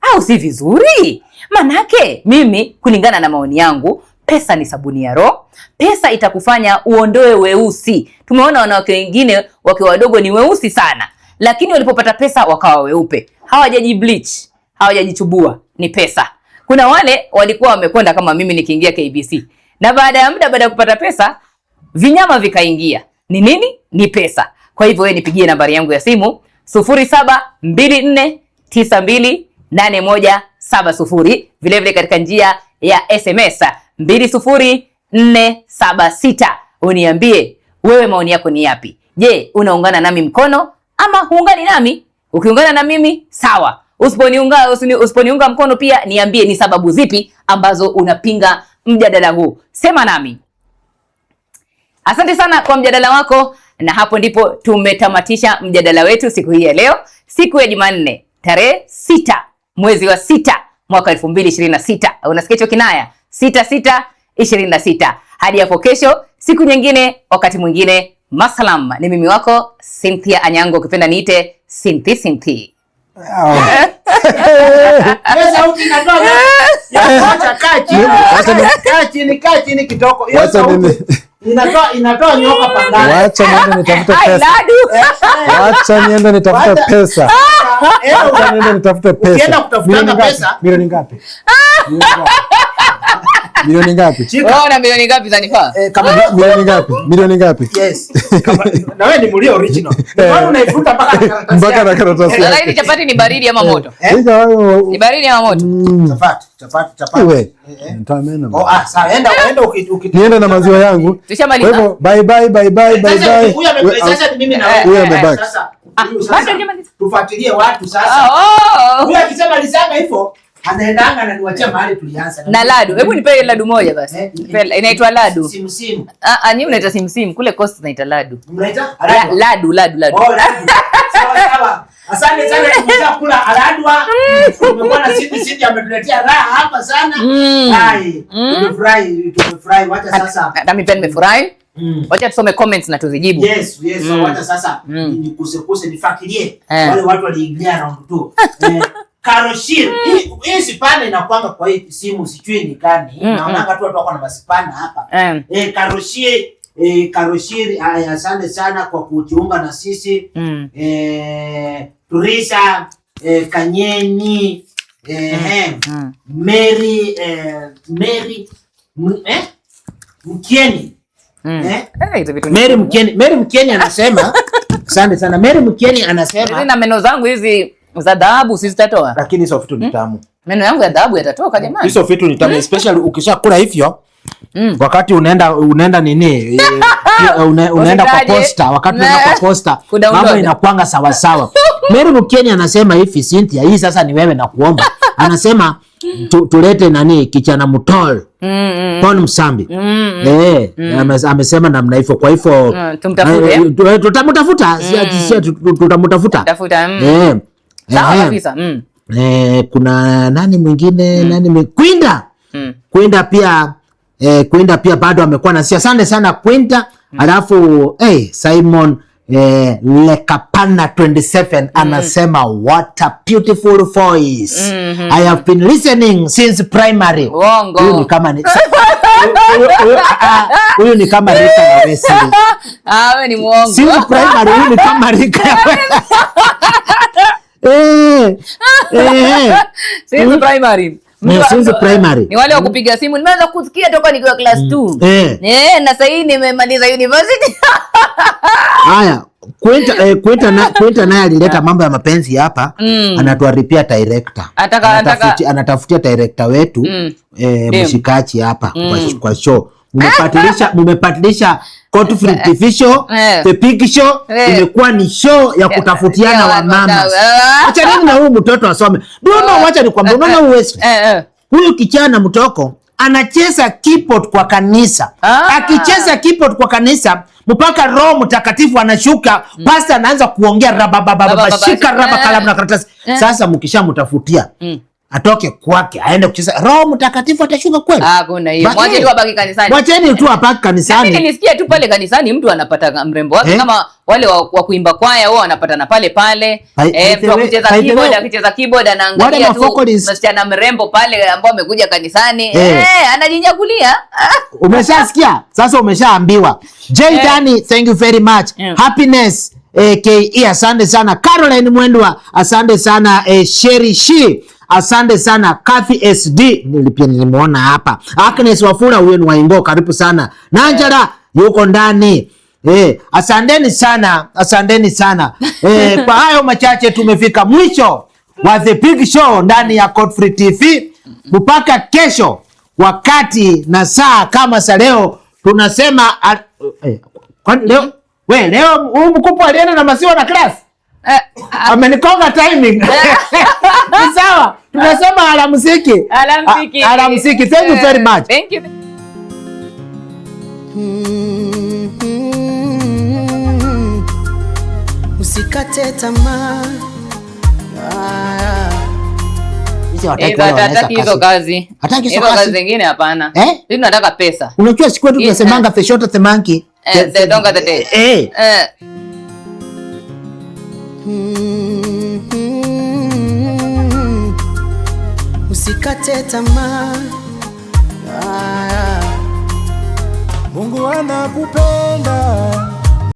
au si vizuri? Manake mimi kulingana na maoni yangu, pesa ni sabuni ya roho. Pesa itakufanya uondoe weusi. Tumeona wanawake wengine wakiwa wadogo ni weusi sana, lakini walipopata pesa wakawa weupe. Hawajaji bleach, hawajajichubua, ni pesa. Kuna wale walikuwa wamekwenda kama mimi nikiingia KBC. Na baada ya muda, baada ya kupata pesa, vinyama vikaingia. Ni nini? Ni pesa. Kwa hivyo wewe nipigie nambari yangu ya simu 0724928170, vile vile katika njia ya SMS 20476. Uniambie wewe maoni yako ni yapi? Je, unaungana nami mkono ama huungani nami? Ukiungana na mimi sawa. Usiponiunga mkono pia niambie ni sababu zipi ambazo unapinga mjadala huu. Sema nami. Asante sana kwa mjadala wako, na hapo ndipo tumetamatisha mjadala wetu siku hii ya leo, siku ya Jumanne, tarehe 6 mwezi wa 6 mwaka 2026. Unasikia hicho kinaya? 6/6 2026. Hadi hapo kesho, siku nyingine, wakati mwingine. Masalam. Ni mimi wako Cynthia Anyango, ukipenda niite Cynthia. Kaa chini kitoko. Hiyo sauti inatoa nyoka pangani. Wacha niende nitafute pesa. Wacha niende nitafute pesa. Wacha niende nitafute pesa. Ukienda kutafuta pesa, milioni ngapi? Milioni ngapi? Unaona milioni ngapi zanifaa? Kama milioni ngapi? Yes. Kama na wewe ni mlio original. Mbona unaifuta mpaka na karatasi yake? Lakini chapati ni baridi ama moto? Ni baridi ama moto? Chapati. Wewe. Nitamena. Sawa, enda nienda na maziwa yangu. Tushamaliza. Kwa hivyo bye. Huyu amepesa sasa mimi na wewe. Huyu amebaki. Sasa tufuatilie watu sasa. Huyu akisema lisanga hivyo anaendanga na niwachia mahali tulianza. Na ladu. Hebu nipe ladu moja basi. Inaitwa ladu. Simsim. Nyinyi mnaita simsim, kule Coast tunaita ladu. Mnaita? Ladu. Oh, ladu. Sawa. Asante sana tumesha kula aladwa. Tumekuwa na Cindy ametuletea raha hapa sana. Hai. Tumefurahi. Wacha sasa. Na mimi pia nimefurahi. Wacha tusome comments na tuzijibu. Yes. Wacha sasa nikuse nifuatilie wale watu waliingia round 2. Karoshir. Hii sipana inakuanga kwa hii simu sijui ni gani. Naonanga tu watu wako na masipana hapa. Karoshir, asante sana kwa kujiunga na sisi. Turisa, Kanyeni, Mary Mkieni. Mary Mkieni anasema asante sana. Mary Mkieni anasema na meno zangu hizi za dhahabu sisi tutatoa. Lakini hizo vitu ni tamu. Meno yangu ya dhahabu yatatoka jamani. Hizo vitu ni tamu especially ukishakula hivyo. Wakati unaenda nini? Unaenda kwa posta, wakati unaenda kwa posta, mambo inakuanga sawa sawa. Mary Mkieni anasema hivi, Cynthia, hii sasa ni wewe na kuomba. Anasema tulete nani kichana mutol. Pon Msambi. Amesema namna hivyo. Kwa hivyo tutamtafuta, tutamtafuta. Sawa kabisa. Kuna nani mwingine? Kwenda pia bado amekuwa na asante sana Kwenda. Alafu Simon Lekapana 27 anasema what a beautiful voice. I have been listening since primary. Huyu ni kama Rika na Wesley. Wewe ni muongo. Since primary huyu ni kama Rika. Since primary. Since primary. Ni wale wa kupiga simu. Nimeanza kusikia toka nikiwa class 2. Na sasa hii nimemaliza university. Haya, Kwenta naye alileta mambo ya mapenzi hapa. Anatuaripia director. Anatafutia director wetu mshikaji hapa kwa show. Mumepatilisha Godfrey TV show, The Big Show imekuwa ni show ya kutafutiana wa mama. Acha nini na huyu mtoto asome. Wacha nikwambie, unaona huyu kijana mtoko anacheza keyboard kwa kanisa. Akicheza keyboard kwa kanisa mpaka Roho Mtakatifu anashuka, pastor anaanza kuongea shika kalamu na karatasi. Sasa mkishamtafutia atoke kwake aende kucheza, Roho Mtakatifu atashuka kweli? Kuna hiyo. Mwache tu abaki kanisani. Wacheni tu abaki kanisani. Mimi nilisikia tu pale kanisani mtu anapata mrembo wake kama wale wa kuimba kwaya wao wanapatana pale. Mtu akicheza keyboard anaangalia tu msichana mrembo pale ambao amekuja kanisani. Anajinyakulia. Umeshasikia? Sasa umeshaambiwa. Dani, thank you very much. Happiness KE, asante sana. Caroline Mwendwa, asante sana. Sherry Shi, asante sana. Kathy SD, nilimuona hapa. Agnes Wafula, huyo ni Waingo, karibu sana. Nanjara yuko ndani. Asanteni sana. Kwa hayo machache tumefika mwisho wa The Big Show ndani ya Godfrey TV. Mpaka kesho wakati na saa kama sa leo tunasema leo huyu mkupu alienda na masiwa na class. Amenikonga timing. Ni sawa. Tunasema alamsiki. Thank you very much. Thank you. Usikate tamaa. Sisi hawataki wao wanaweza kazi. Hizo kazi. Hataki hizo kazi zingine hapana. Sisi tunataka pesa. Unajua siku yetu tunasemanga the shorter the monkey. The longer the day. Usikate tamaa. Mungu anakupenda.